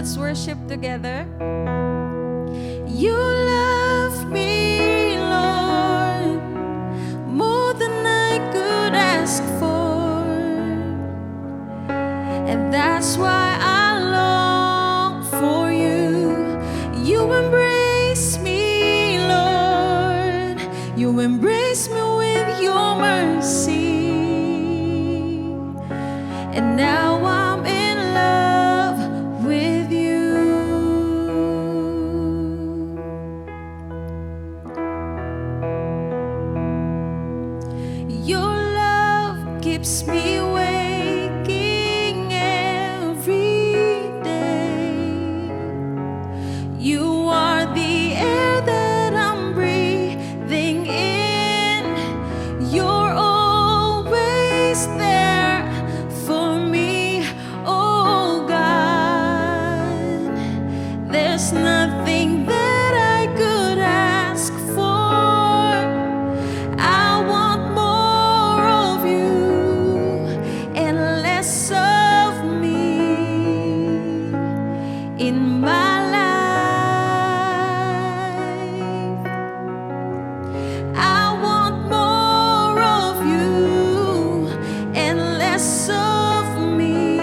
let's worship together. You love me, Lord, more than I could ask for, and that's why I long for you. You embrace me, Lord, you embrace me with your mercy, and now I'm in love with you. Your love keeps me waking every day. You are the air that I'm breathing in. You're always there for me, oh God. There's nothing that I could ask for. I want more of you and less of me in my life. I want more of you and less of me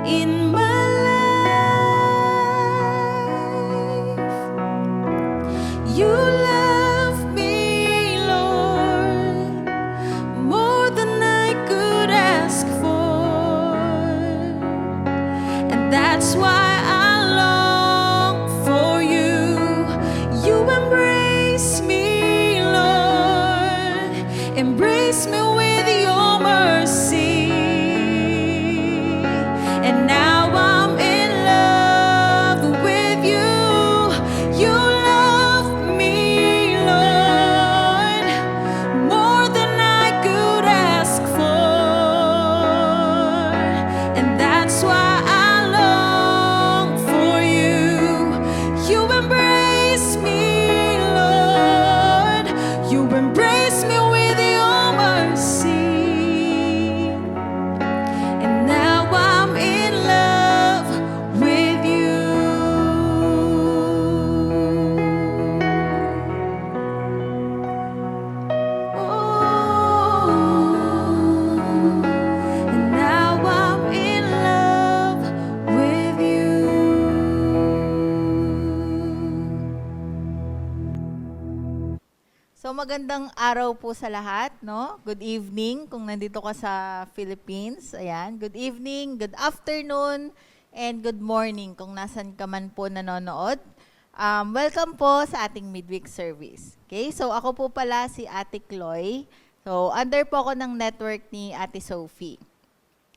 in my life. You love me, Lord, more than I could ask for, and that's why I long for you. You embrace me, Lord, embrace me with your mercy, and now I'm in love with you. You love me, Lord, more than I could ask for, and that's why I long for you. You embrace me, Lord, you embrace me with your mercy, and now I'm in love with you. Oh, and now I'm in love with you. So magandang araw po sa lahat, no? Good evening kung nandito ka sa Philippines. Ayan, good evening, good afternoon, and good morning kung nasan ka man po nanonood. Welcome po sa ating midweek service. Okay, so ako po pala si Ate Chloe. So under po ako ng network ni Ate Sophie.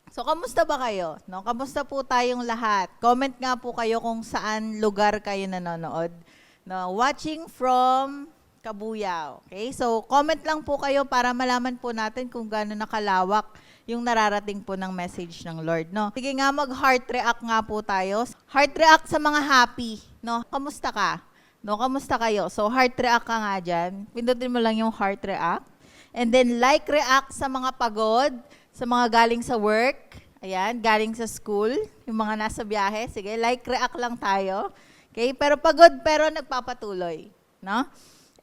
So kamusta ba kayo? No? Kamusta po tayong lahat? Comment nga po kayo kung saan lugar kayo nanonood. No, watching from Kabuyao. Okay? So, comment lang po kayo para malaman po natin kung gaano nakalawak yung nararating po ng message ng Lord, no? Sige nga, mag-heart react nga po tayo. Heart react sa mga happy, no? Kamusta ka? No, kamusta kayo? So, heart react ka nga dyan. Pindutin mo lang yung heart react. And then, like react sa mga pagod, sa mga galing sa work, ayan, galing sa school, yung mga nasa biyahe. Sige, like react lang tayo. Okay? Pero pagod, pero nagpapatuloy, no?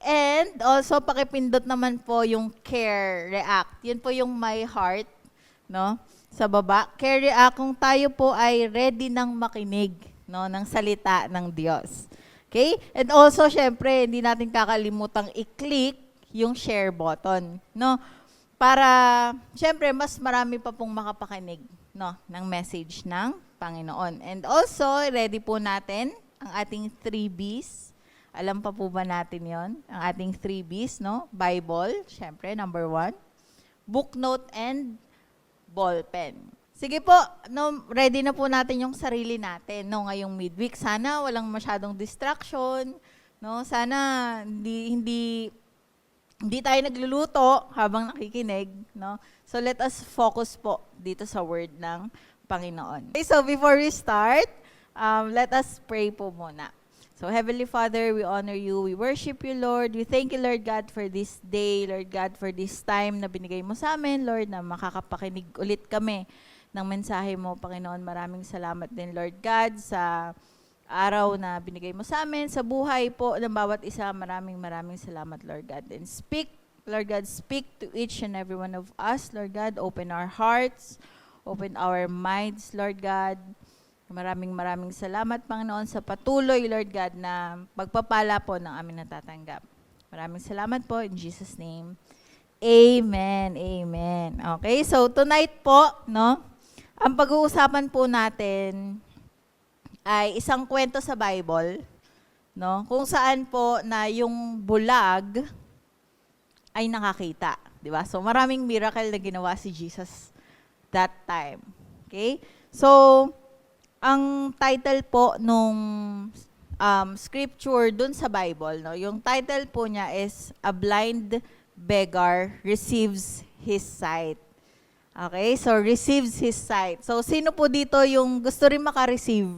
And also, pakipindot naman po yung care react. Yun po yung my heart, no? Sa baba. Care react kung tayo po ay ready nang makinig, no? Ng salita ng Diyos. Okay? And also, syempre, hindi natin kakalimutang i-click yung share button, no? Para, syempre, mas marami pa pong makapakinig, no? Ng message ng Panginoon. And also, ready po natin ang ating 3Bs. Alam pa po ba natin yon? Ang ating 3Bs, no? Bible, syempre, number 1. Book note and ball pen. Sige po, no, ready na po natin yung sarili natin, no, ngayong midweek. Sana walang masyadong distraction, no? Sana hindi tayo nagluluto habang nakikinig, no? So let us focus po dito sa word ng Panginoon. Okay, so before we start, let us pray po muna. So, Heavenly Father, we honor you. We worship you, Lord. We thank you, Lord God, for this day, Lord God, for this time na binigay mo sa amin, Lord, na makakapakinig ulit kami ng mensahe mo, Panginoon. Maraming salamat din, Lord God, sa araw na binigay mo sa amin, sa buhay po ng bawat isa. Maraming salamat, Lord God. And speak, Lord God, speak to each and every one of us, Lord God. Open our hearts, open our minds, Lord God. Maraming salamat, Panginoon, sa patuloy, Lord God, na pagpapala po ng aming natatanggap. Maraming salamat po in Jesus' name. Amen. Amen. Okay, so tonight po, no, ang pag-uusapan po natin ay isang kwento sa Bible, no, kung saan po na yung bulag ay nakakita, di ba? So maraming miracle na ginawa si Jesus that time. Okay? So ang title po nung scripture dun sa Bible, no, yung title po niya is A Blind Beggar Receives His Sight. Okay? So, receives his sight. So, sino po dito yung gusto rin makareceive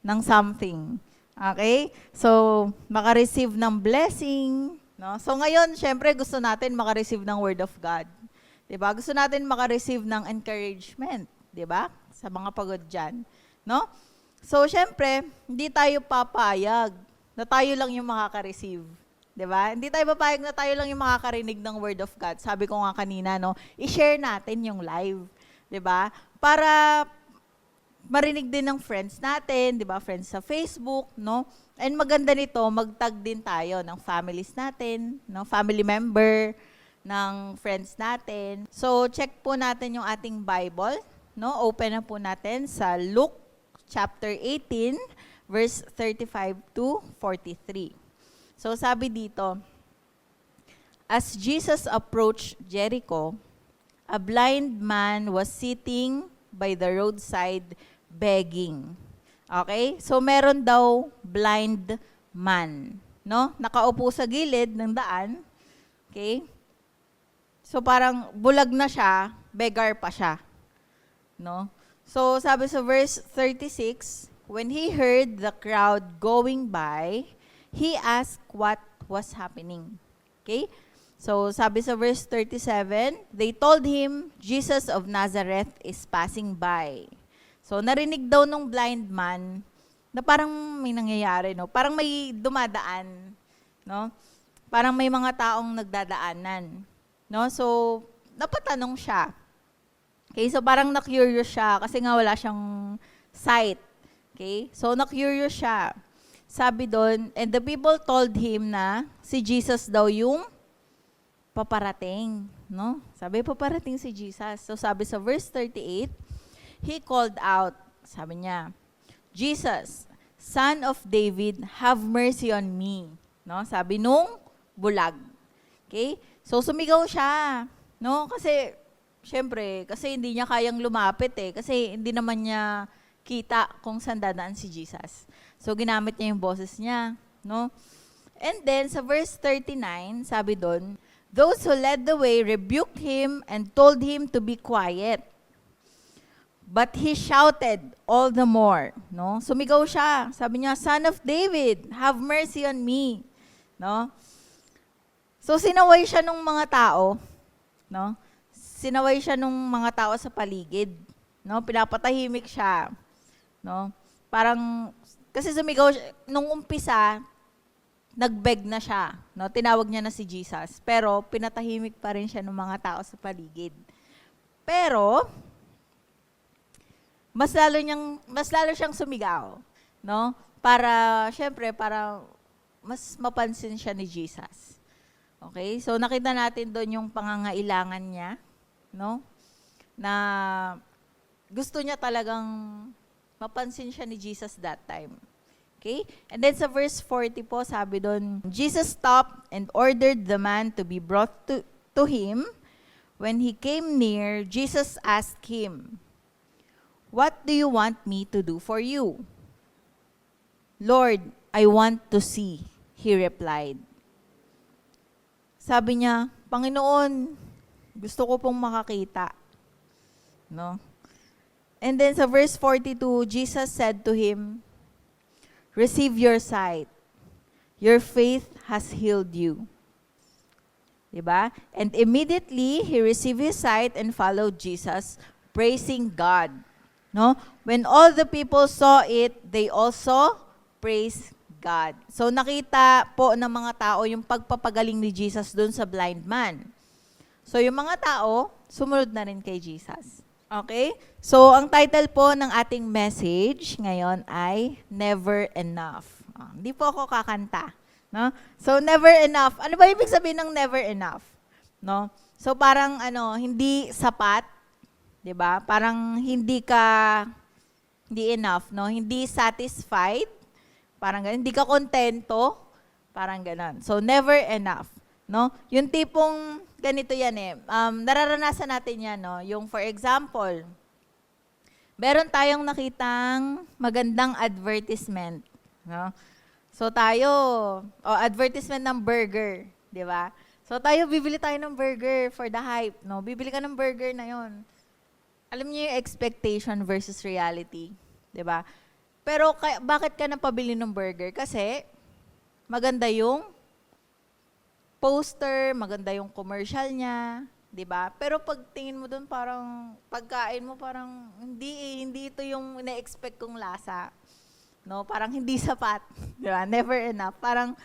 ng something? Okay? So, makareceive ng blessing. No? So, ngayon, syempre, gusto natin makareceive ng Word of God. Diba? Gusto natin makareceive ng encouragement. Diba? Sa mga pagod dyan. No? So, syempre, hindi tayo papayag na tayo lang yung makaka-receive. Diba? Hindi tayo papayag na tayo lang yung makakarinig ng Word of God. Sabi ko nga kanina, no, i-share natin yung live. Diba? Para marinig din ng friends natin, diba? Friends sa Facebook, no? And maganda nito, mag-tag din tayo ng families natin, no? Family member, ng friends natin. So, check po natin yung ating Bible, no? Open na po natin sa Luke chapter 18, verse 35 to 43. So sabi dito, as Jesus approached Jericho, a blind man was sitting by the roadside begging. Okay? So meron daw blind man, no? Nakaupo sa gilid ng daan. Okay? So parang bulag na siya, beggar pa siya. No? So, sabi sa verse 36, when he heard the crowd going by, he asked what was happening. Okay? So, sabi sa verse 37, they told him, Jesus of Nazareth is passing by. So, narinig daw nung blind man na parang may nangyayari, no? Parang may dumadaan, no? Parang may mga taong nagdadaanan, no? So, napatanong siya. Okay, so parang na-curious siya kasi nga wala siyang sight. Okay, so na-curious siya. Sabi doon, and the people told him na si Jesus daw yung paparating. No? Sabi, paparating si Jesus. So sabi sa verse 38, he called out, sabi niya, Jesus, Son of David, have mercy on me. No? Sabi nung bulag. Okay, so sumigaw siya. No? Kasi siyempre, kasi hindi niya kayang lumapit kasi hindi naman niya kita kung saan dadaan si Jesus. So, ginamit niya yung boses niya, no? And then, sa verse 39, sabi doon, those who led the way rebuked him and told him to be quiet. But he shouted all the more, no? Sumigaw siya. Sabi niya, Son of David, have mercy on me, no? So, sinaway siya ng mga tao, no? Sinaway siya nung mga tao sa paligid, no? Pinapatahimik siya, no? Parang kasi sumigaw siya, nung umpisa nagbeg na siya, no? Tinawag niya na si Jesus, pero pinatahimik pa rin siya ng mga tao sa paligid. Pero mas lalo siyang sumigaw, no? Para syempre para mas mapansin siya ni Jesus. Okay? So nakita natin doon yung pangangailangan niya, no? Na gusto niya talagang mapansin siya ni Jesus that time. Okay? And then sa verse 40 po, sabi doon, Jesus stopped and ordered the man to be brought to him. When he came near, Jesus asked him, what do you want me to do for you? Lord, I want to see, he replied. Sabi niya, Panginoon, gusto ko pong makakita. No? And then sa verse 42, Jesus said to him, receive your sight. Your faith has healed you. Diba? And immediately, he received his sight and followed Jesus praising God. No? When all the people saw it, they also praised God. So nakita po ng mga tao yung pagpapagaling ni Jesus doon sa blind man. So yung mga tao, sumunod na rin kay Jesus. Okay? So ang title po ng ating message ngayon ay Never Enough. Hindi po ako kakanta. No? So never enough. Ano ba ibig sabihin ng never enough? No? So parang hindi sapat, 'di ba? Parang hindi enough, no? Hindi satisfied, parang ganun, hindi ka kontento, parang ganun. So never enough, no? Yung tipong ganito 'yan eh. Nararanasan natin 'yan, no? Yung for example, meron tayong nakitang magandang advertisement, no? So tayo, advertisement ng burger, 'di ba? So tayo, bibili tayo ng burger for the hype, no? Bibili ka ng burger na 'yon. Alam niyo yung expectation versus reality, 'di ba? Pero bakit ka napabili ng burger? Kasi maganda yung poster, maganda yung commercial niya, 'di ba? Pero pag tingin mo doon, parang pagkain mo parang hindi ito yung ina-expect kong lasa. No, parang hindi sapat, 'di ba? Never enough. Parang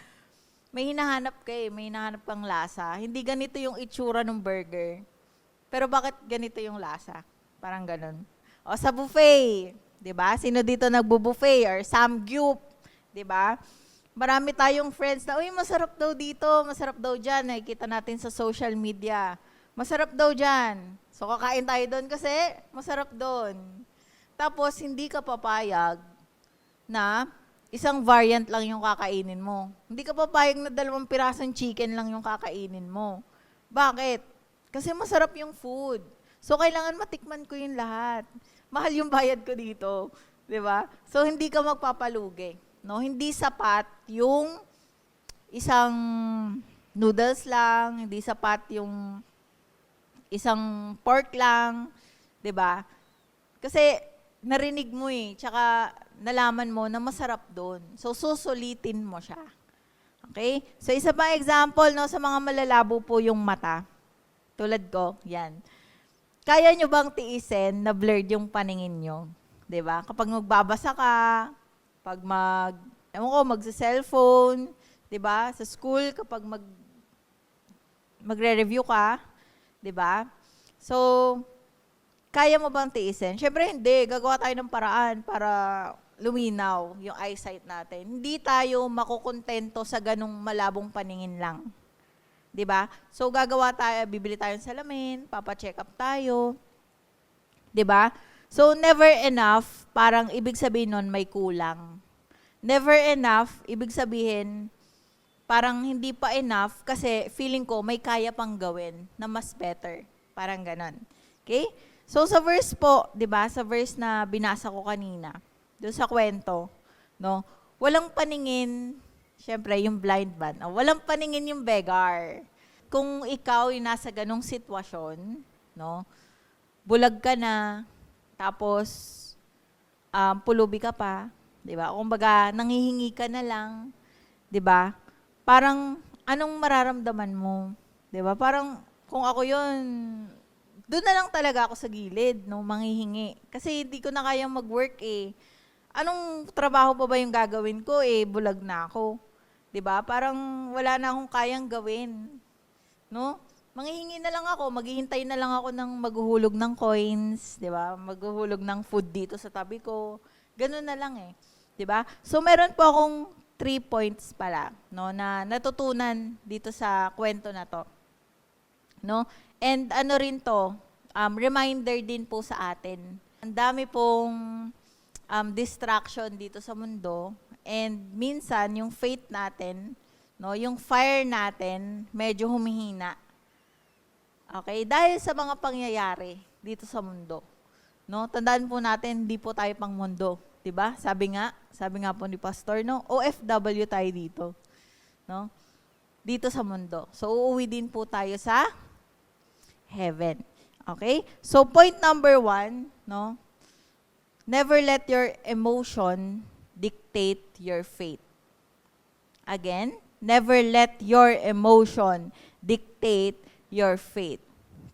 may hinahanap kang lasa. Hindi ganito yung itsura ng burger. Pero bakit ganito yung lasa? Parang ganun. O sa buffet, 'di ba? Sino dito nagbu-buffet or samgyup, 'di ba? Marami tayong friends na, uy, masarap daw dito, masarap daw diyan. Nakikita natin sa social media. Masarap daw diyan. So kakain tayo doon kasi masarap doon. Tapos hindi ka papayag na isang variant lang yung kakainin mo. Hindi ka papayag na 2 pirasong chicken lang yung kakainin mo. Bakit? Kasi masarap yung food. So, kailangan matikman ko yung lahat. Mahal yung bayad ko dito. 'Di ba? So, hindi ka magpapalugi. No? Hindi sapat yung isang noodles lang, hindi sapat yung isang pork lang. 'Di ba? Kasi, narinig mo tsaka nalaman mo na masarap doon. So, susulitin mo siya. Okay? So, isa pa example, no, sa mga malalabo po yung mata. Tulad ko, yan. Kaya nyo bang tiisin na blurred yung paningin nyo? 'Di ba? Kapag magbabasa ka, pag magsa-cellphone, 'di ba? Sa school, kapag magre-review ka, 'di ba? So, kaya mo bang tiisin? Siyempre hindi. Gagawa tayo ng paraan para luminaw yung eyesight natin. Hindi tayo makukontento sa ganung malabong paningin lang. 'Di ba? So gagawa tayo, bibili tayong salamin, papa-check up tayo. 'Di ba? So never enough, parang ibig sabihin nun may kulang. Never enough, ibig sabihin parang hindi pa enough kasi feeling ko may kaya pang gawin na mas better. Parang ganon. Okay? So sa verse po, 'di ba? Sa verse na binasa ko kanina, doon sa kwento, no? Walang paningin, syempre yung blind man. Walang paningin yung beggar. Kung ikaw ay nasa ganong sitwasyon, no? Bulag ka na, tapos pulubi ka pa, 'di ba? Kumbaga nanghihingi ka na lang, 'di ba? Parang anong mararamdaman mo? 'Di ba? Parang kung ako 'yun, doon na lang talaga ako sa gilid, no, manghihingi. Kasi hindi ko na kayang mag-work Anong trabaho pa ba yung gagawin ko bulag na ako. 'Di ba? Parang wala na akong kayang gawin. No? Manghihingi na lang ako, maghihintay na lang ako ng maghuhulog ng coins, 'di ba? Maghuhulog ng food dito sa tabi ko. Ganun na lang 'di ba? So meron po akong 3 points pala, no, na natutunan dito sa kwento na 'to. No? And ano rin 'to, reminder din po sa atin. Ang dami pong distraction dito sa mundo, and minsan yung faith natin, no, yung fire natin medyo humihina. Okay, dahil sa mga pangyayari dito sa mundo. No, tandaan po natin, hindi po tayo pang mundo, 'di ba? Sabi nga po ni Pastor, no, OFW tayo dito, no? Dito sa mundo. So uuwi din po tayo sa heaven. Okay? So point number 1, no? Never let your emotion dictate your faith. Again, never let your emotion dictate your faith.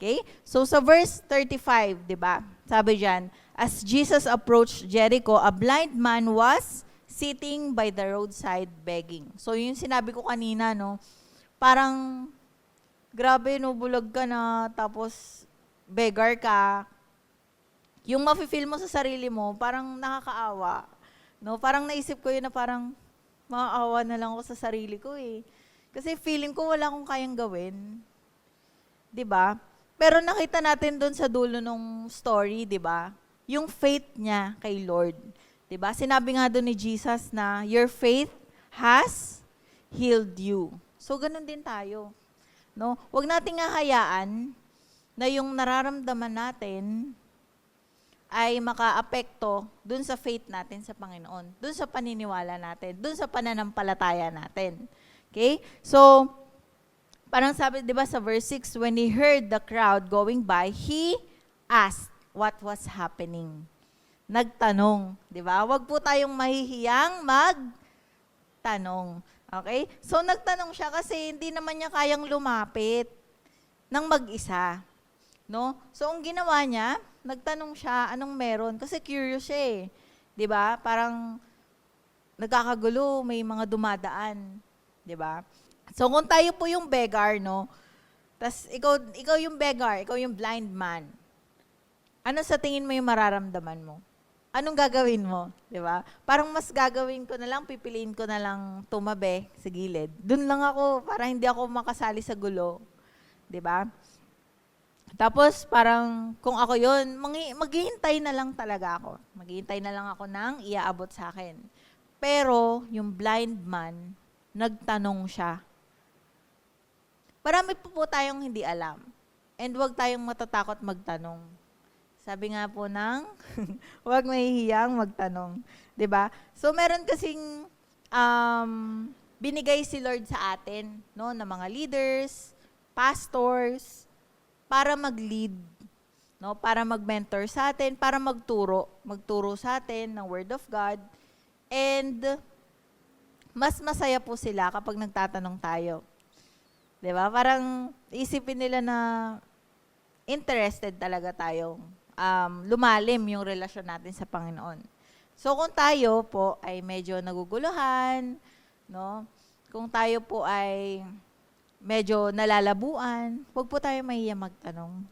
Okay? So sa verse 35, 'di ba? Sabi diyan, as Jesus approached Jericho, a blind man was sitting by the roadside begging. So yung sinabi ko kanina, no, parang grabe, no, bulag ka na, tapos beggar ka. Yung mafe-feel mo sa sarili mo, parang nakakaawa. No, parang naisip ko yun na parang maawa na lang ako sa sarili ko eh. Kasi feeling ko wala akong kayang gawin. 'Di ba? Pero nakita natin doon sa dulo ng story, 'di ba? Yung faith niya kay Lord. 'Di ba? Sinabi nga doon ni Jesus na your faith has healed you. So ganun din tayo. No? Huwag nating hahayaan na yung nararamdaman natin ay makaapekto dun sa faith natin sa Panginoon, dun sa paniniwala natin, dun sa pananampalataya natin. Okay? So, parang sabi, di ba sa verse 6, when he heard the crowd going by, he asked what was happening. Nagtanong, di ba? Huwag po tayong mahihiyang magtanong. Okay? So, nagtanong siya kasi hindi naman niya kayang lumapit ng mag-isa. No? So, ang ginawa niya, nagtanong siya, anong meron? Kasi curious siya eh. 'Di ba? Parang nagkakagulo, may mga dumadaan. 'Di ba? So, kung tayo po yung beggar, no? Tas ikaw yung beggar, ikaw yung blind man. Ano sa tingin mo yung mararamdaman mo? Anong gagawin mo? 'Di ba? Parang mas gagawin ko na lang, pipiliin ko na lang tumabi sa gilid. Doon lang ako para hindi ako makasali sa gulo. 'Di ba? Tapos parang kung ako yun, maghihintay na lang talaga ako. Maghihintay na lang ako ng iaabot sa akin. Pero yung blind man, nagtanong siya. Marami po tayong hindi alam. And huwag tayong matatakot magtanong. Sabi nga po ng, huwag mahihiyang magtanong. 'Di ba? So meron kasing binigay si Lord sa atin, no, na mga leaders, pastors, para mag-lead, no? Para mag-mentor sa atin, para magturo sa atin ng Word of God. And mas masaya po sila kapag nagtatanong tayo. 'Di ba? Parang isipin nila na interested talaga tayong lumalim yung relasyon natin sa Panginoon. So kung tayo po ay medyo naguguluhan, no? Kung tayo po ay medyo nalalabuan, huwag po tayo mahiya magtanong.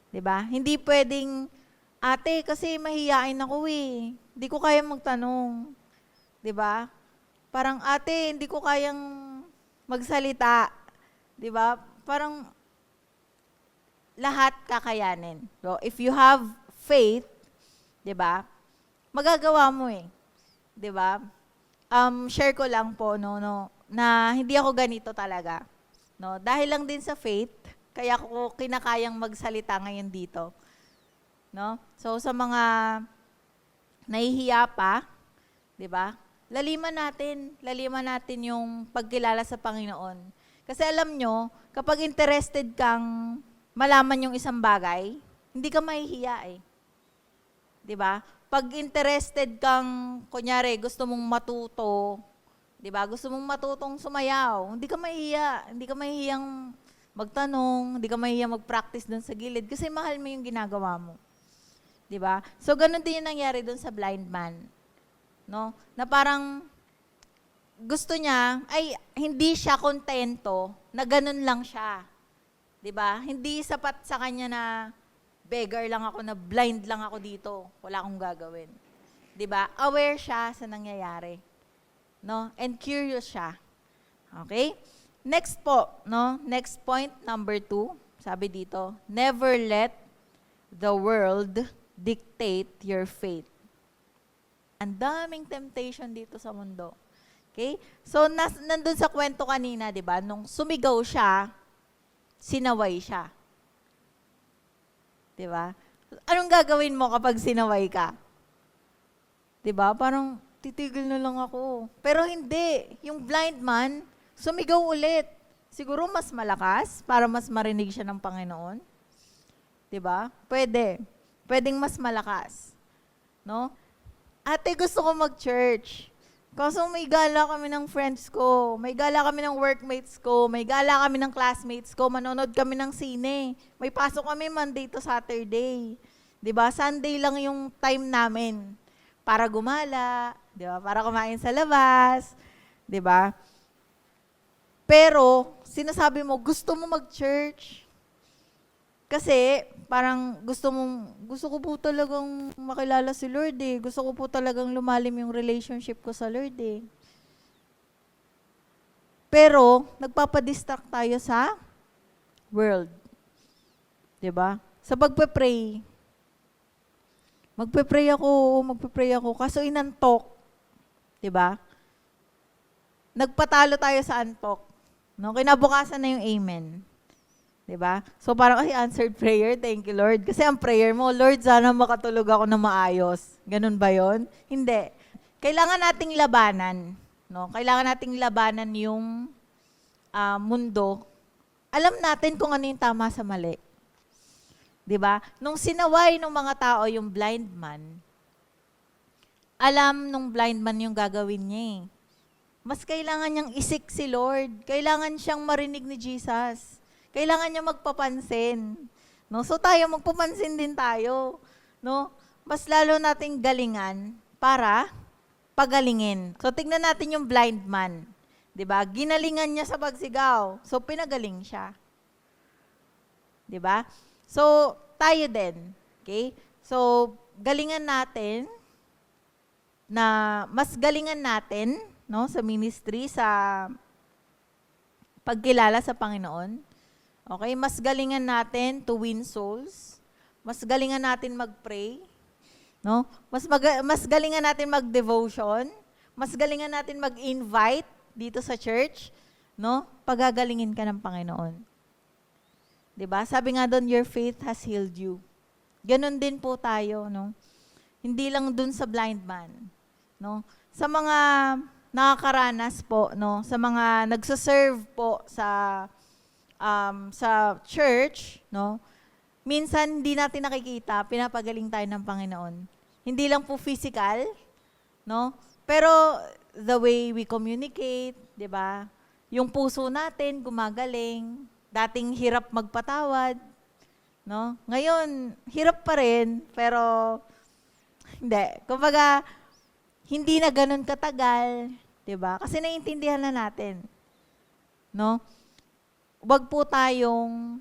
'Di ba? Hindi pwedeng, ate, kasi mahiyain ako eh. Hindi ko kaya magtanong. 'Di ba? Parang, ate, hindi ko kayang magsalita. 'Di ba? Parang lahat kakayanin. So, if you have faith, 'di ba? Magagawa mo eh. 'Di ba? Share ko lang po na hindi ako ganito talaga. No, dahil lang din sa faith, kaya ko kinakayang magsalita ngayon dito. No? So sa mga nahihiya pa, 'di ba? Laliman natin yung pagkilala sa Panginoon. Kasi alam nyo, kapag interested kang malaman yung isang bagay, hindi ka mahihiya eh. 'Di ba? Pag interested kang, kunyari, gusto mong matuto, 'di ba? Gusto mong matutong sumayaw, hindi ka mahihiyang magtanong, hindi ka mahihiyang mag-practice doon sa gilid kasi mahal mo yung ginagawa mo. 'Di ba? So ganun din yung nangyari doon sa blind man. No? Na parang gusto niya ay hindi siya kontento na ganun lang siya. 'Di ba? Hindi sapat sa kanya na beggar lang ako, na blind lang ako dito, wala akong gagawin. 'Di ba? Aware siya sa nangyayari. No? And curious siya. Okay? Next po, no? Next point, number 2, sabi dito, never let the world dictate your faith. Ang daming temptation dito sa mundo. Okay? So, nandun sa kwento kanina, di ba? Nung sumigaw siya, sinaway siya. Di ba? Anong gagawin mo kapag sinaway ka? Di ba? Parang, titigil na lang ako. Pero hindi. Yung blind man, sumigaw ulit. Siguro mas malakas para mas marinig siya ng Panginoon. 'Di ba? Pwede. Pwedeng mas malakas. No? Ate, gusto ko mag-church. Kaso may gala kami ng friends ko, may gala kami ng workmates ko, may gala kami ng classmates ko, manonood kami ng sine. May pasok kami Monday to Saturday. 'Di ba? Sunday lang yung time namin para gumala, 'di ba? Para kumain sa labas, 'di ba? Pero sinasabi mo gusto mo mag-church. Kasi parang gusto ko po talagang makilala si Lord eh. Gusto ko po talagang lumalim yung relationship ko sa Lord eh. Pero nagpapadistract tayo sa world. 'Di ba? Sa pagpe-pray. Magpe-pray ako. Kaso inantok. 'Di ba? Nagpatalo tayo sa antok. No, kinabukasan na yung amen. 'Di ba? So parang answered prayer, thank you Lord. Kasi ang prayer mo, Lord, sana makatulog ako na maayos. Ganun ba 'yon? Hindi. Kailangan nating labanan, no? Kailangan nating labanan yung mundo. Alam natin kung ano yung tama sa mali. 'Di ba? Nung sinaway ng mga tao yung blind man, alam nung blind man yung gagawin niya eh. Mas kailangan niyang isik si Lord. Kailangan siyang marinig ni Jesus. Kailangan niya magpapansin. No? So tayo, magpapansin din tayo. No? Mas lalo nating galingan para pagalingin. So tignan natin yung blind man. 'Di ba? Ginalingan niya sa pagsigaw. So pinagaling siya. 'Di ba? So tayo din. Okay? So galingan natin mas galingan natin, no, sa ministry, sa pagkilala sa Panginoon. Okay, mas galingan natin to win souls. Mas galingan natin mag-pray, no? Mas galingan natin mag-devotion. Mas galingan natin mag-invite dito sa church, no? Pagagalingin ka ng Panginoon. 'Di ba? Sabi nga doon, your faith has healed you. Ganon din po tayo, no? Hindi lang doon sa blind man, no? Sa mga nakakaranas po, no? Sa mga nagse-serve po sa church, no? Minsan hindi natin nakikita, pinapagaling tayo ng Panginoon. Hindi lang po physical, no? Pero the way we communicate, 'di ba? Yung puso natin gumagaling. Dating hirap magpatawad, no? Ngayon, hirap pa rin, pero hindi. Kumbaga, hindi na ganun katagal, 'di ba? Kasi naiintindihan na natin, no? Wag po tayong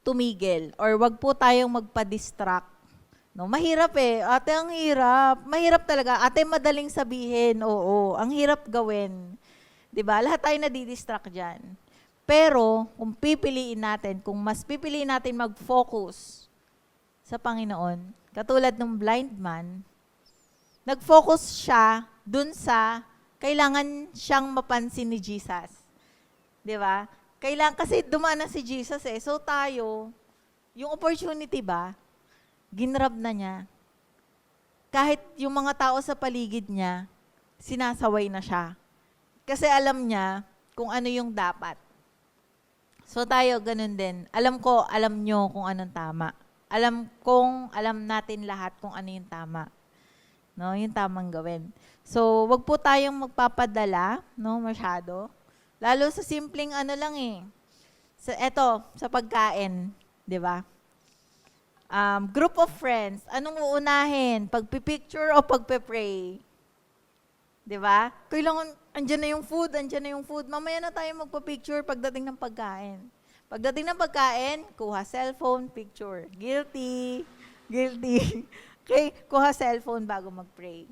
tumigil or wag po tayong magpa-distract. No, mahirap eh. Ate, ang hirap. Mahirap talaga. Ate, madaling sabihin. Oo, ang hirap gawin. 'Di ba? Lahat tayo nadidistract diyan. Pero kung pipiliin natin, kung mas pipiliin natin mag-focus sa Panginoon, katulad ng blind man, nag-focus siya dun sa kailangan siyang mapansin ni Jesus. 'Di ba? Kasi dumaan na si Jesus eh. So tayo, yung opportunity ba, ginrab na niya. Kahit yung mga tao sa paligid niya, sinasaway na siya. Kasi alam niya kung ano yung dapat. So tayo, ganun din. Alam nyo kung anong tama. Alam natin lahat kung ano yung tama. No, yung tamang gawin. So, wag po tayong magpapadala, no, masyado. Lalo sa simpleng ano lang eh. Sa pagkain, 'di ba? Group of friends, anong uunahin? Pagpipicture o pagpe-pray? 'Di ba? Kailangan andyan na yung food. Mamaya na tayo magpa-picture pagdating ng pagkain. Pagdating ng pagkain, kuha cellphone, picture. Guilty. Okay, kuha cellphone bago mag-pray.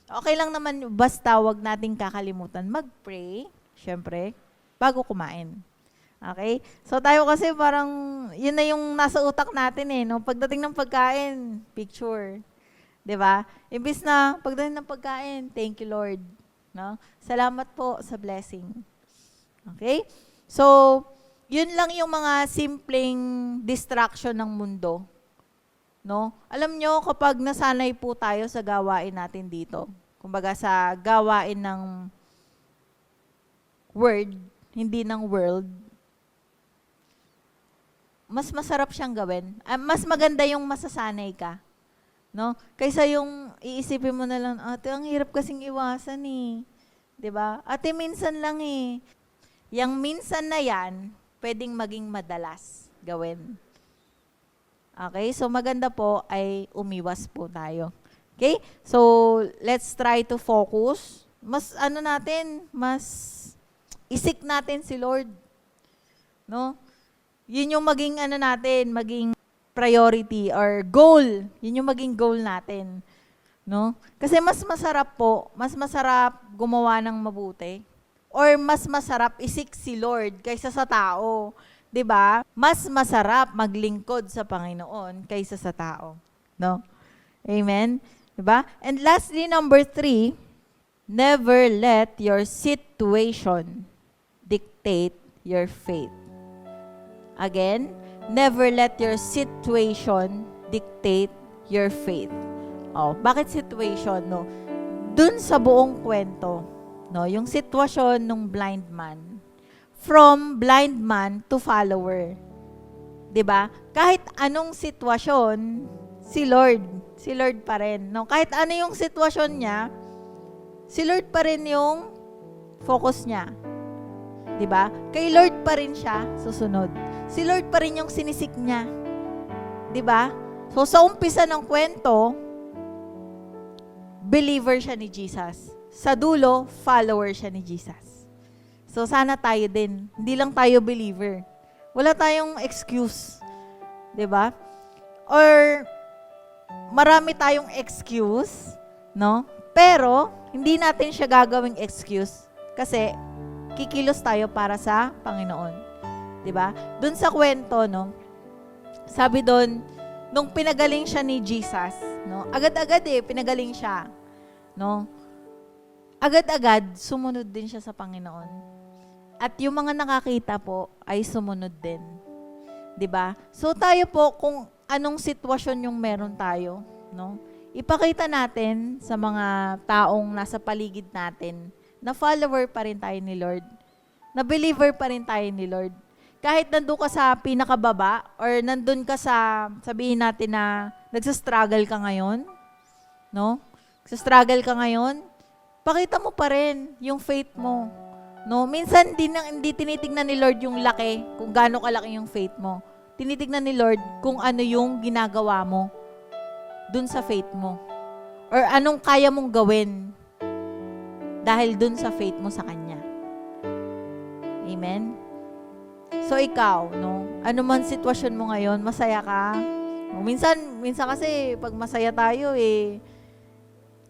Okay lang naman, basta wag nating kakalimutan mag-pray, syempre, bago kumain. Okay? So tayo kasi parang, yun na yung nasa utak natin eh, no? Pagdating ng pagkain, picture. 'Di ba? Imbis na pagdating ng pagkain, thank you Lord. No? Salamat po sa blessing. Okay? So, yun lang yung mga simpleng distraction ng mundo. No? Alam nyo, kapag nasanay po tayo sa gawain natin dito, kumbaga sa gawain ng word, hindi ng world, mas masarap siyang gawin. Mas maganda yung masasanay ka. no? Kaysa yung iisipin mo na lang, ate, ang hirap kasing iwasan eh. 'Di ba? Ate, minsan lang eh. Yang minsan na yan, pwedeng maging madalas gawin. Okay? So, maganda po ay umiwas po tayo. Okay? So, let's try to focus. Mas isik natin si Lord. No? Yun yung maging maging priority or goal. Yun yung maging goal natin. No? Kasi mas masarap gumawa ng mabuti or mas masarap isik si Lord kaysa sa tao. 'Di ba? Mas masarap maglingkod sa Panginoon kaysa sa tao. No? Amen. 'Di ba? And lastly, number 3, never let your situation dictate your faith. Again, never let your situation dictate your faith. Oh, bakit situation, no? Dun sa buong kwento, no, yung sitwasyon ng blind man, from blind man to follower. 'Di ba? Kahit anong sitwasyon, si Lord pa rin, no? Kahit ano yung sitwasyon niya, si Lord pa rin yung focus niya. 'Di ba? Kay Lord pa rin siya susunod. Si Lord pa rin yung sinisik niya. 'Di ba? So sa umpisa ng kwento, believer siya ni Jesus. Sa dulo, follower siya ni Jesus. So sana tayo din, hindi lang tayo believer. Wala tayong excuse. 'Di ba? Or marami tayong excuse, no? Pero hindi natin siya gagawing excuse kasi kikilos tayo para sa Panginoon. 'Di ba? Doon sa kwento, no? Sabi doon, nung pinagaling siya ni Jesus, no? Agad-agad pinagaling siya, no? Agad-agad sumunod din siya sa Panginoon. At yung mga nakakita po ay sumunod din. 'Di ba? So tayo po kung anong sitwasyon yung meron tayo, no? Ipakita natin sa mga taong nasa paligid natin na follower pa rin tayo ni Lord. Na believer pa rin tayo ni Lord. Kahit nandun ka sa pinakababa or nandun ka sa, sabihin natin na nagsastruggle ka ngayon, no? Nagsastruggle ka ngayon, pakita mo pa rin yung faith mo. No? Minsan hindi tinitignan ni Lord yung laki, kung gaano kalaki yung faith mo. Tinitignan ni Lord kung ano yung ginagawa mo dun sa faith mo. Or anong kaya mong gawin dahil dun sa faith mo sa Kanya. Amen? So ikaw, no? Ano man sitwasyon mo ngayon, masaya ka? No, minsan kasi pag masaya tayo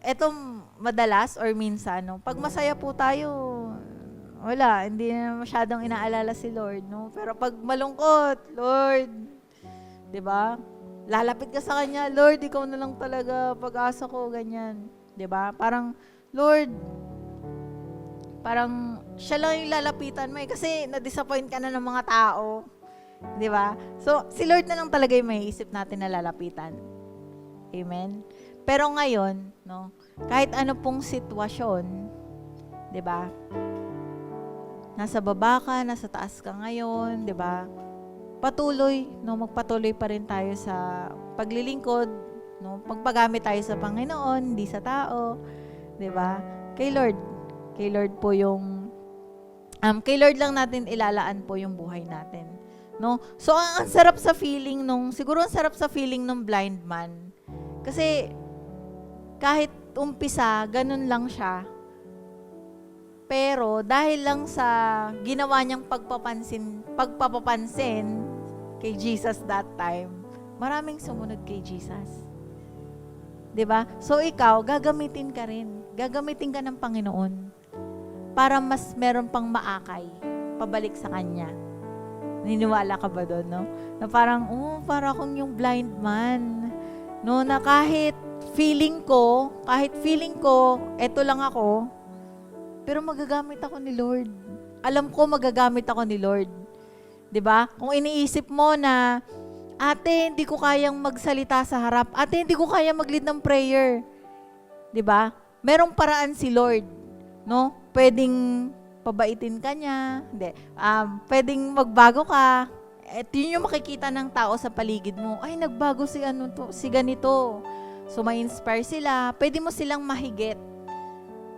etong madalas or minsan, no? Pag masaya po tayo, wala, hindi na masyadong inaalala si Lord, no? Pero pag malungkot, Lord, 'di ba? Lalapit ka sa Kanya, Lord, ikaw na lang talaga pag-asa ko, ganyan. 'Di ba? Parang, Lord, parang siya lang yung lalapitan mo kasi na-disappoint ka na ng mga tao. 'Di ba? So, si Lord na lang talaga yung maiisip natin na lalapitan. Amen? Pero ngayon, no, kahit ano pong sitwasyon, 'di ba? Nasa baba ka, nasa taas ka ngayon, 'di ba? Patuloy, no, magpatuloy pa rin tayo sa paglilingkod, no? Pagpagamit tayo sa Panginoon, hindi sa tao, 'di ba? Kay Lord po yung kay Lord lang natin ilalaan po yung buhay natin, no? So ang sarap sa feeling siguro ang sarap sa feeling ng blind man. Kasi kahit umpisa, ganun lang siya. Pero dahil lang sa ginawa niyang pagpapapansin kay Jesus that time, maraming sumunod kay Jesus. 'Di ba? So ikaw, gagamitin ka rin. Gagamitin ka ng Panginoon para mas meron pang maakay pabalik sa Kanya. Niniwala ka ba doon, no? Na parang, para akong yung blind man. No, na kahit feeling ko, eto lang ako, pero magagamit ako ni Lord. Alam ko magagamit ako ni Lord. 'Di ba? Kung iniisip mo na, ate, hindi ko kayang magsalita sa harap. Ate, hindi ko kaya mag-lead ng prayer. 'Di ba? Merong paraan si Lord, no? Pwedeng pabaitin ka niya. Hindi. Pwedeng magbago ka. At yun yung makikita ng tao sa paligid mo. Ay, nagbago si ganito. So, ma-inspire sila. Pwede mo silang mahigit,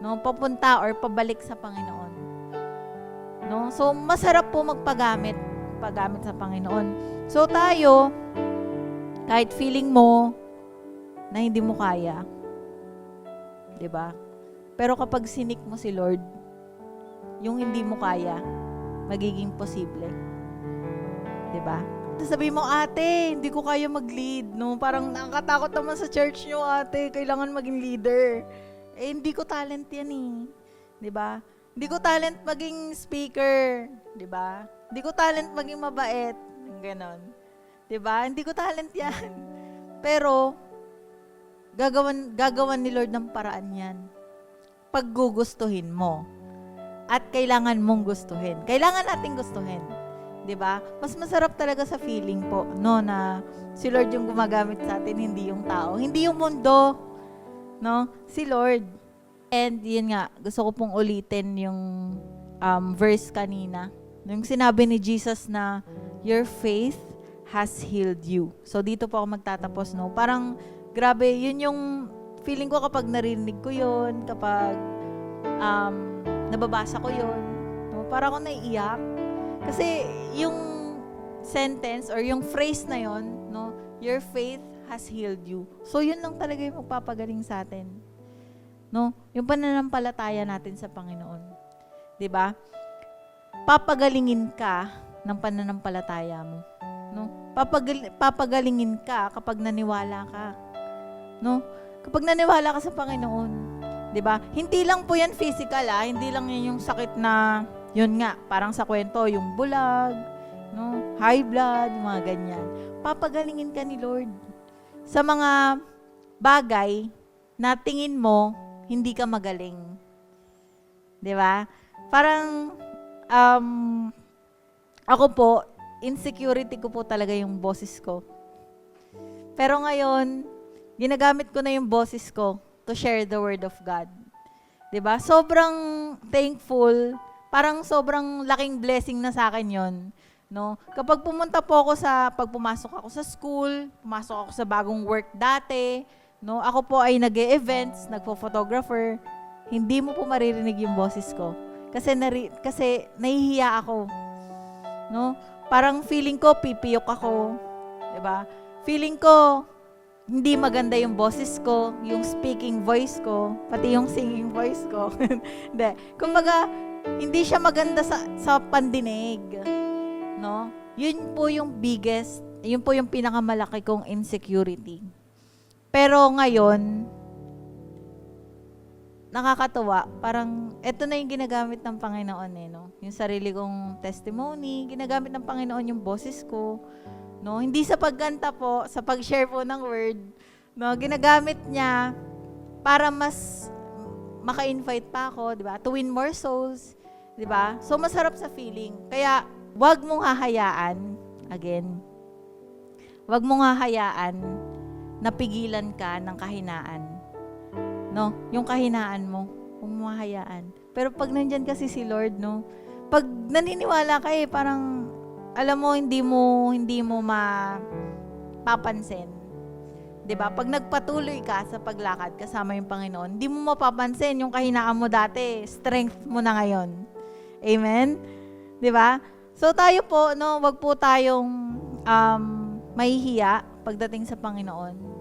no? Papunta or pabalik sa Panginoon. No? So, masarap po magpagamit sa Panginoon. So, tayo, kahit feeling mo na hindi mo kaya, 'di ba? Pero kapag sinik mo si Lord, yung hindi mo kaya, magiging posible. 'Di ba? Sabi mo, ate, hindi ko kaya mag-lead, no? Parang nakakatakot naman sa church nyo, ate, kailangan maging leader. Eh, hindi ko talent yan eh. 'Di ba? Hindi ko talent maging speaker, 'di ba? Hindi ko talent maging mabait, ganon. 'Di ba? Hindi ko talent 'yan. Pero gagawan ni Lord ng paraan 'yan. Pag gugustuhin mo. At kailangan mong gustuhin. Kailangan nating gustuhin. 'Di ba? Mas masarap talaga sa feeling po, no, na si Lord yung gumagamit sa atin, hindi yung tao, hindi yung mundo, no? Si Lord. And yun nga, gusto ko pong ulitin yung verse kanina. Yung sinabi ni Jesus na, your faith has healed you. So, dito po ako magtatapos, no? Parang, grabe, yun yung feeling ko kapag narinig ko yun, kapag nababasa ko yun, no? Parang ako naiiyak. Kasi, yung sentence or yung phrase na yun, no? Your faith has healed you. So, yun lang talaga yung magpapagaling sa atin. No? Yung pananampalataya natin sa Panginoon. 'Di ba? Papagalingin ka ng pananampalataya mo. No? Papagalingin ka kapag naniwala ka. No? Kapag naniwala ka sa Panginoon, 'di ba? Hindi lang po 'yan physical, hindi lang 'yan yung sakit na 'yun nga, parang sa kwento, yung bulag, no? High blood, mga ganyan. Papagalingin ka ni Lord sa mga bagay na tingin mo hindi ka magaling. 'Di ba? Parang ako po, insecurity ko po talaga yung boses ko. Pero ngayon, ginagamit ko na yung boses ko to share the word of God. 'Di ba? Sobrang thankful, parang sobrang laking blessing na sa akin 'yon, no? Kapag pag pumasok ako sa school, pumasok ako sa bagong work dati, no, ako po ay nag-e-events, nagpo-photographer, hindi mo po maririnig yung boses ko. Kasi nahihiya ako. No? Parang feeling ko pipiyok ako, 'di ba? Feeling ko hindi maganda yung boses ko, yung speaking voice ko, pati yung singing voice ko. Hindi. Kumbaga, hindi siya maganda sa pandinig. No? Yun po yung pinakamalaki kong insecurity. Pero ngayon, nakakatuwa, parang eto na yung ginagamit ng Panginoon no? Yung sarili kong testimony, ginagamit ng Panginoon yung boses ko, no? Hindi sa pagkanta po, sa pag-share po ng word, no? Ginagamit niya para mas maka-invite pa ako, di ba? To win more souls, di ba? So masarap sa feeling. Kaya, wag mong hahayaan, wag mong hahayaan napigilan ka ng kahinaan. No? Yung kahinaan mo, huwag mo mahayaan. Pero pag nandyan kasi si Lord, no? Pag naniniwala ka parang, alam mo, hindi mo mapapansin. 'Di ba? Pag nagpatuloy ka sa paglakad kasama yung Panginoon, hindi mo mapapansin yung kahinaan mo dati, strength mo na ngayon. Amen? 'Di ba? So tayo po, no, wag po tayong mahihiya pagdating sa Panginoon.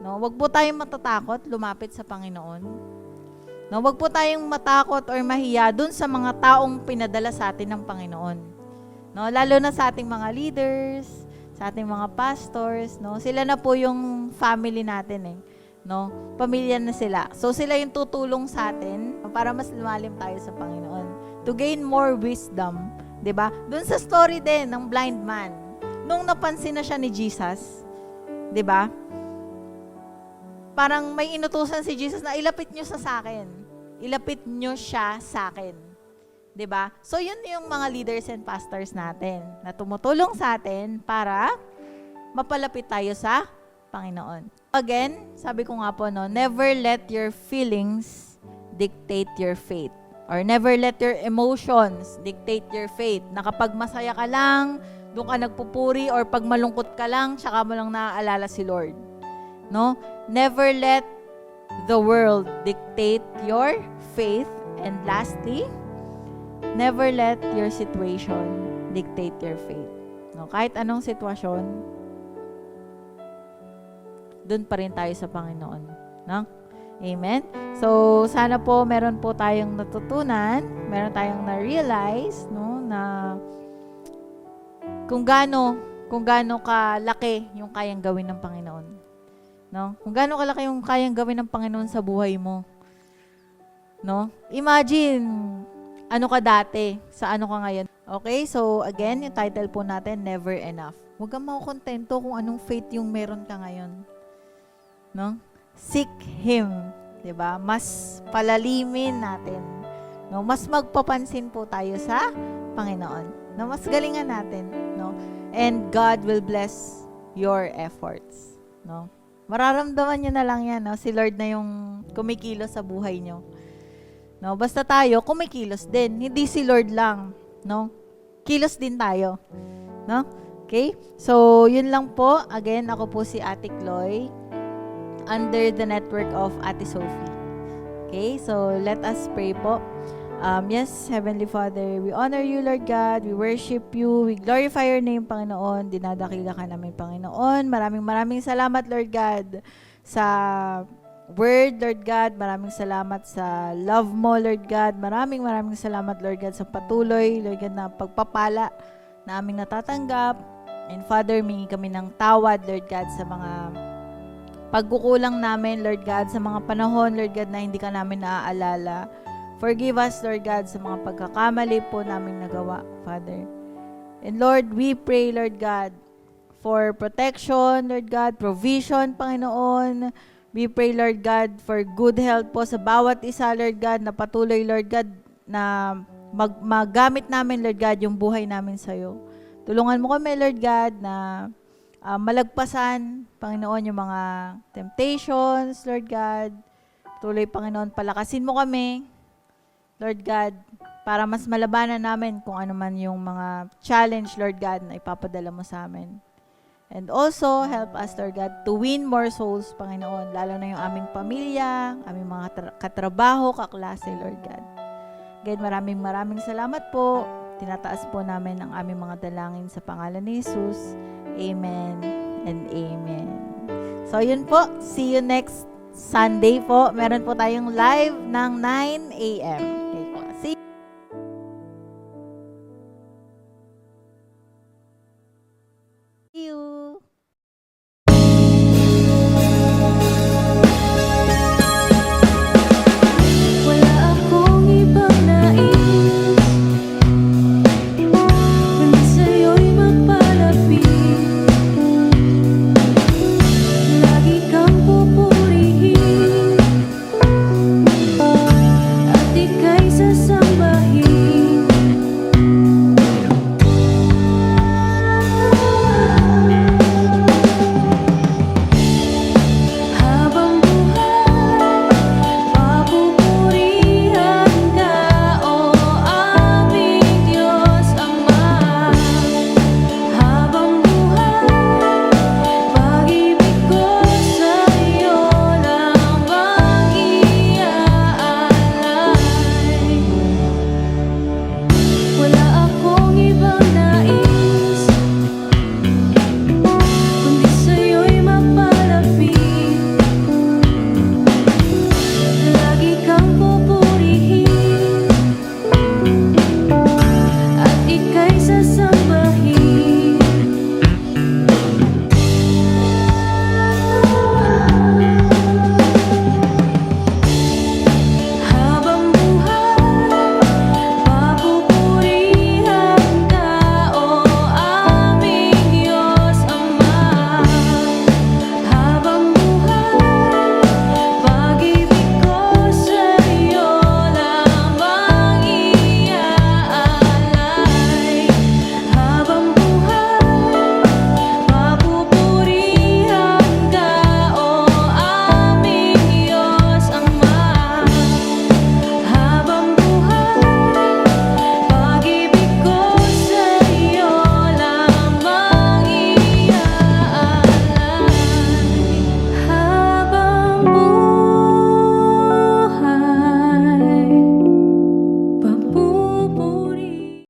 No, wag po tayong matatakot lumapit sa Panginoon. No, wag po tayong matakot or mahiya dun sa mga taong pinadala sa atin ng Panginoon. No, lalo na sa ating mga leaders, sa ating mga pastors, no. Sila na po yung family natin no. Pamilya na sila. So sila yung tutulong sa atin para mas lumalim tayo sa Panginoon. To gain more wisdom, 'di ba? Dun sa story din ng blind man, nung napansin na siya ni Jesus, 'di ba? Parang may inutusan si Jesus na ilapit nyo sa akin. Ilapit nyo siya sa akin. 'Di ba? So yun yung mga leaders and pastors natin na tumutulong sa atin para mapalapit tayo sa Panginoon. Again, sabi ko nga po, no, never let your feelings dictate your faith. Or never let your emotions dictate your faith. Na kapag masaya ka lang, doon ka nagpupuri, or pag malungkot ka lang, tsaka mo lang naaalala si Lord. No? Never let the world dictate your faith. And lastly, never let your situation dictate your faith. No? Kahit anong sitwasyon, dun pa rin tayo sa Panginoon. No? Amen? So, sana po meron po tayong natutunan, meron tayong na-realize, no, na kung gaano kalaki yung kayang gawin ng Panginoon. No? Kung gaano kalaki yung kayang gawin ng Panginoon sa buhay mo. No? Imagine, ano ka dati, sa ano ka ngayon. Okay? So, again, yung title po natin, Never Enough. Huwag kang makukontento kung anong faith yung meron ka ngayon. No? Seek Him. Diba? Mas palalimin natin. No? Mas magpapansin po tayo sa Panginoon. No? Mas galingan natin. No? And God will bless your efforts. No? Mararamdaman nyo na lang yan. No? Si Lord na yung kumikilos sa buhay nyo. No? Basta tayo, kumikilos din. Hindi si Lord lang. No? Kilos din tayo. No? Okay? So, yun lang po. Again, ako po si Ate Chloe, under the network of Ate Sophie. Okay, so let us pray po. Yes, Heavenly Father, we honor you, Lord God. We worship you. We glorify your name, Panginoon. Dinadakila ka namin, Panginoon. Maraming salamat, Lord God, sa word, Lord God. Maraming salamat sa love mo, Lord God. Maraming salamat, Lord God, sa patuloy, Lord God, na pagpapala na aming natatanggap. And Father, mingi kami ng tawad, Lord God, sa mga pagkukulang namin, Lord God, sa mga panahon, Lord God, na hindi ka namin naaalala. Forgive us, Lord God, sa mga pagkakamali po namin nagawa, Father. And Lord, we pray, Lord God, for protection, Lord God, provision, Panginoon. We pray, Lord God, for good health po sa bawat isa, Lord God, na patuloy, Lord God, na magamit namin, Lord God, yung buhay namin sa'yo. Tulungan mo kami, Lord God, na malagpasan, Panginoon, yung mga temptations, Lord God. Tuloy, Panginoon, palakasin mo kami, Lord God, para mas malabanan namin kung ano man yung mga challenge, Lord God, na ipapadala mo sa amin. And also, help us, Lord God, to win more souls, Panginoon, lalo na yung aming pamilya, aming mga katrabaho, kaklase, Lord God. Again, maraming salamat po. Tinataas po namin ang aming mga dalangin sa pangalan ni Jesus. Amen and amen. So, yun po. See you next Sunday po. Meron po tayong live ng 9 a.m.